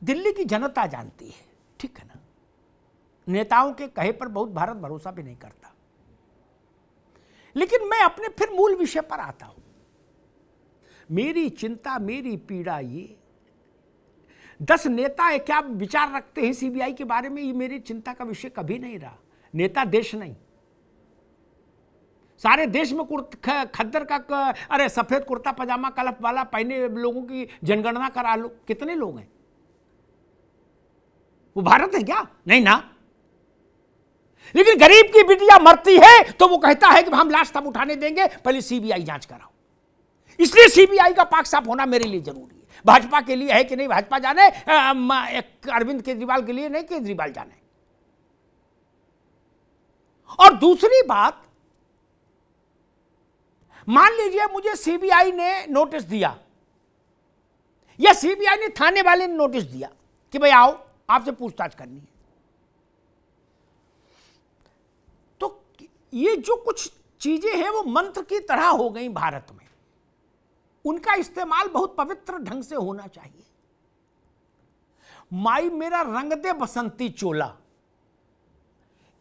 दिल्ली की जनता जानती है, ठीक है ना। नेताओं के कहे पर बहुत भारत भरोसा भी नहीं करता। लेकिन मैं अपने फिर मूल विषय पर आता हूं। मेरी चिंता, मेरी पीड़ा ये 10 नेता क्या विचार रखते हैं सीबीआई के बारे में, ये मेरी चिंता का विषय कभी नहीं रहा। नेता देश नहीं, सारे देश में खद्दर का अरे सफेद कुर्ता पजामा कलफ वाला पहने लोगों की जनगणना करा लो, कितने लोग हैं? वो भारत है क्या? नहीं ना। लेकिन गरीब की बिटिया मरती है तो वो कहता है कि हम लाश तब उठाने देंगे, पहले सीबीआई जांच कराओ। इसलिए सीबीआई का पाक साफ होना मेरे लिए जरूरी है। भाजपा के लिए है कि नहीं, भाजपा जाने, अरविंद केजरीवाल के लिए नहीं, केजरीवाल जाने। और दूसरी बात, मान लीजिए मुझे सीबीआई ने नोटिस दिया या सीबीआई ने थाने वाले ने नोटिस दिया कि भाई आओ, आपसे पूछताछ करनी है, तो ये जो कुछ चीजें हैं वो मंत्र की तरह हो गई भारत में। उनका इस्तेमाल बहुत पवित्र ढंग से होना चाहिए। माई मेरा रंग दे बसंती चोला,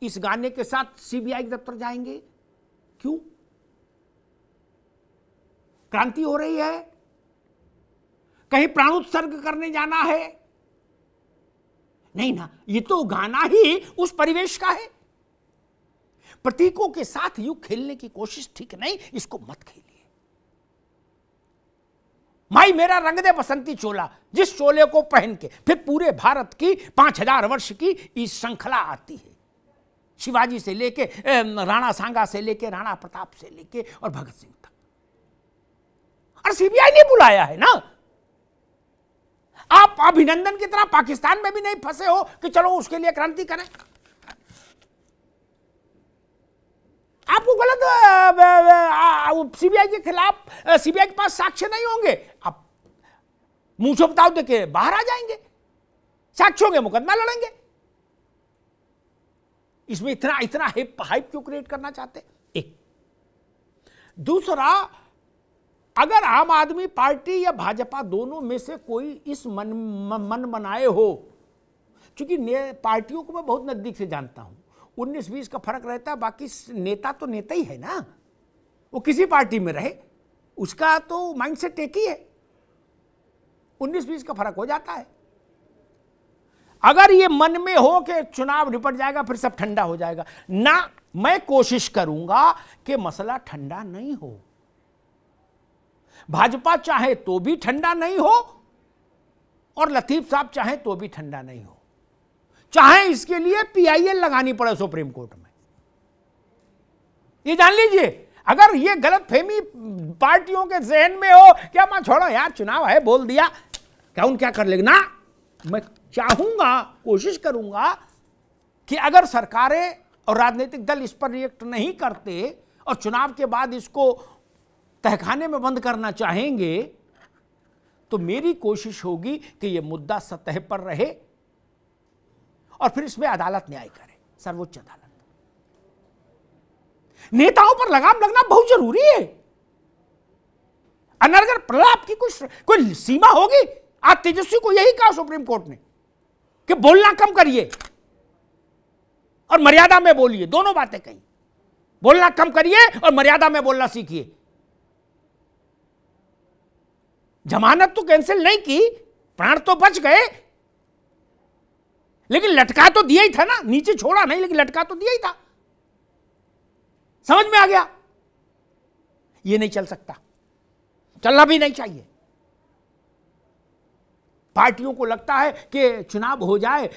इस गाने के साथ सीबीआई के दफ्तर जाएंगे क्यों? क्रांति हो रही है, कहीं प्राण उत्सर्ग करने जाना है? नहीं ना, ये तो गाना ही उस परिवेश का है। प्रतीकों के साथ यूं खेलने की कोशिश ठीक नहीं, इसको मत खेलिए। माई मेरा रंग दे बसंती चोला, जिस चोले को पहन के फिर पूरे भारत की 5000 वर्ष की इस श्रृंखला आती है, शिवाजी से लेके राणा सांगा से लेके राणा प्रताप से लेके और भगत सिंह तक। और सीबीआई ने बुलाया है ना। आप अभिनंदन की तरह पाकिस्तान में भी नहीं फंसे हो कि चलो उसके लिए क्रांति करें। आपको गलत, सीबीआई के खिलाफ सीबीआई के पास साक्ष्य नहीं होंगे, आप मुंह छुपताओ देके बाहर आ जाएंगे, साक्ष्य होंगे, मुकदमा लड़ेंगे। इसमें इतना हाइप क्यों क्रिएट करना चाहते? एक दूसरा, अगर आम आदमी पार्टी या भाजपा दोनों में से कोई इस मन बनाए हो, क्योंकि पार्टियों को मैं बहुत नजदीक से जानता हूं, 19-20 का फर्क रहता है, बाकी नेता तो नेता ही है ना। वो किसी पार्टी में रहे, उसका तो माइंडसेट एक ही है, 19-20 का फर्क हो जाता है। अगर ये मन में हो कि चुनाव निपट जाएगा फिर सब ठंडा हो जाएगा ना, मैं कोशिश करूंगा कि मसला ठंडा नहीं हो। भाजपा चाहे तो भी ठंडा नहीं हो और लतीफ साहब चाहे तो भी ठंडा नहीं हो, चाहे इसके लिए पीआईएल लगानी पड़े सुप्रीम कोर्ट में। ये जान लीजिए, अगर ये गलतफहमी पार्टियों के जहन में हो, क्या मैं छोड़ो यार चुनाव है बोल दिया, क्या कर लेगा ना, मैं चाहूंगा, कोशिश करूंगा कि अगर सरकारें और राजनीतिक दल इस पर रिएक्ट नहीं करते और चुनाव के बाद इसको तहखाने में बंद करना चाहेंगे, तो मेरी कोशिश होगी कि यह मुद्दा सतह पर रहे और फिर इसमें अदालत न्याय करे, सर्वोच्च अदालत। नेताओं पर लगाम लगना बहुत जरूरी है। अनर्गल प्रलाप की कोई सीमा होगी। आज तेजस्वी को यही कहा सुप्रीम कोर्ट ने कि बोलना कम करिए और मर्यादा में बोलिए, दोनों बातें कही। बोलना कम करिए और मर्यादा में बोलना सीखिए। जमानत तो कैंसिल नहीं की, प्राण तो बच गए, लेकिन लटका तो दिया ही था ना, नीचे छोड़ा नहीं लेकिन लटका तो दिया ही था। समझ में आ गया? ये नहीं चल सकता, चलना भी नहीं चाहिए। पार्टियों को लगता है कि चुनाव हो जाए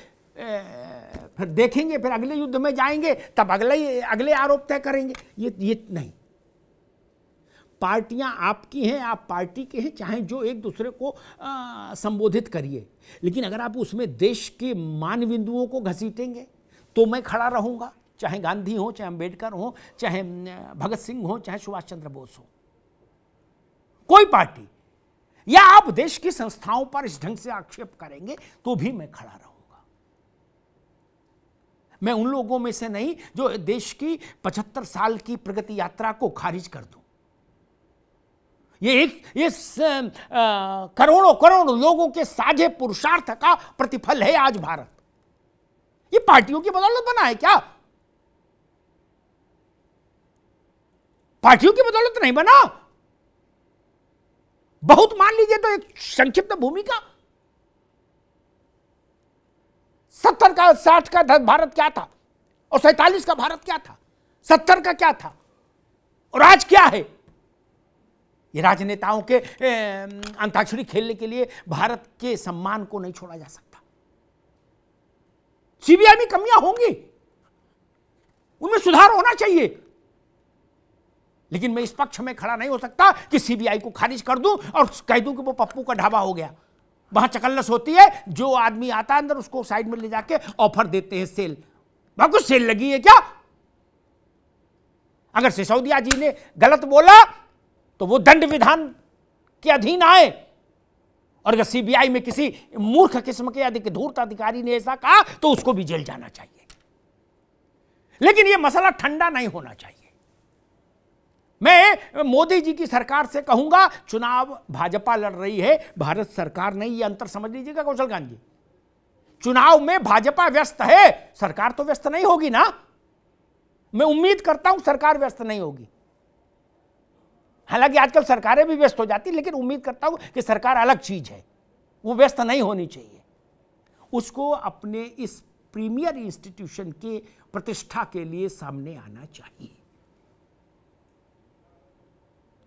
फिर देखेंगे, फिर अगले युद्ध में जाएंगे, तब अगले आरोप तय करेंगे। ये नहीं। पार्टियां आपकी हैं, आप पार्टी के हैं, चाहे जो एक दूसरे को संबोधित करिए, लेकिन अगर आप उसमें देश के मान बिंदुओं को घसीटेंगे तो मैं खड़ा रहूंगा, चाहे गांधी हो, चाहे अंबेडकर हो, चाहे भगत सिंह हो, चाहे सुभाष चंद्र बोस हो, कोई पार्टी, या आप देश की संस्थाओं पर इस ढंग से आक्षेप करेंगे तो भी मैं खड़ा रहूंगा। मैं उन लोगों में से नहीं जो देश की 75 साल की प्रगति यात्रा को खारिज कर दूं ये करोड़ों करोड़ों लोगों के साझे पुरुषार्थ का प्रतिफल है आज भारत। ये पार्टियों की बदौलत बना है क्या? पार्टियों की बदौलत नहीं बना। बहुत मान लीजिए तो एक संक्षिप्त भूमिका, 70 का 60 का भारत क्या था और 47 का भारत क्या था, 70 का क्या था और आज क्या है। ये राजनेताओं के अंताक्षरी खेलने के लिए भारत के सम्मान को नहीं छोड़ा जा सकता। सीबीआई में कमियां होंगी, उनमें सुधार होना चाहिए, लेकिन मैं इस पक्ष में खड़ा नहीं हो सकता कि सीबीआई को खारिज कर दूं और कह दूं कि वो पप्पू का ढाबा हो गया। वहां चकल्लस होती है, जो आदमी आता है अंदर उसको साइड में ले जाके ऑफर देते हैं, सेल। वहां कुछ सेल लगी है क्या? अगर सिसोदिया जी ने गलत बोला तो वो दंड विधान के अधीन आए, और अगर सीबीआई में किसी मूर्ख किस्म के धूर्त अधिकारी ने ऐसा कहा तो उसको भी जेल जाना चाहिए। लेकिन यह मसला ठंडा नहीं होना चाहिए। मैं मोदी जी की सरकार से कहूंगा, चुनाव भाजपा लड़ रही है, भारत सरकार नहीं। ये अंतर समझ लीजिएगा कौशल कांत जी। चुनाव में भाजपा व्यस्त है, सरकार तो व्यस्त नहीं होगी ना। मैं उम्मीद करता हूं सरकार व्यस्त नहीं होगी। हालांकि आजकल सरकारें भी व्यस्त हो जाती, लेकिन उम्मीद करता हूं कि सरकार अलग चीज है, वो व्यस्त नहीं होनी चाहिए। उसको अपने इस प्रीमियर इंस्टीट्यूशन के प्रतिष्ठा के लिए सामने आना चाहिए।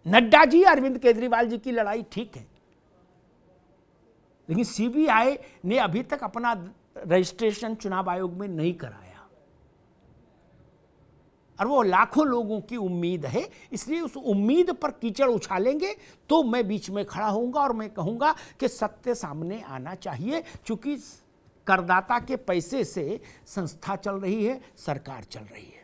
नड्डा जी, अरविंद केजरीवाल जी की लड़ाई ठीक है, लेकिन सीबीआई ने अभी तक अपना रजिस्ट्रेशन चुनाव आयोग में नहीं कराया, और वो लाखों लोगों की उम्मीद है। इसलिए उस उम्मीद पर कीचड़ उछालेंगे तो मैं बीच में खड़ा होऊंगा और मैं कहूंगा कि सत्य सामने आना चाहिए, क्योंकि करदाता के पैसे से संस्था चल रही है, सरकार चल रही है।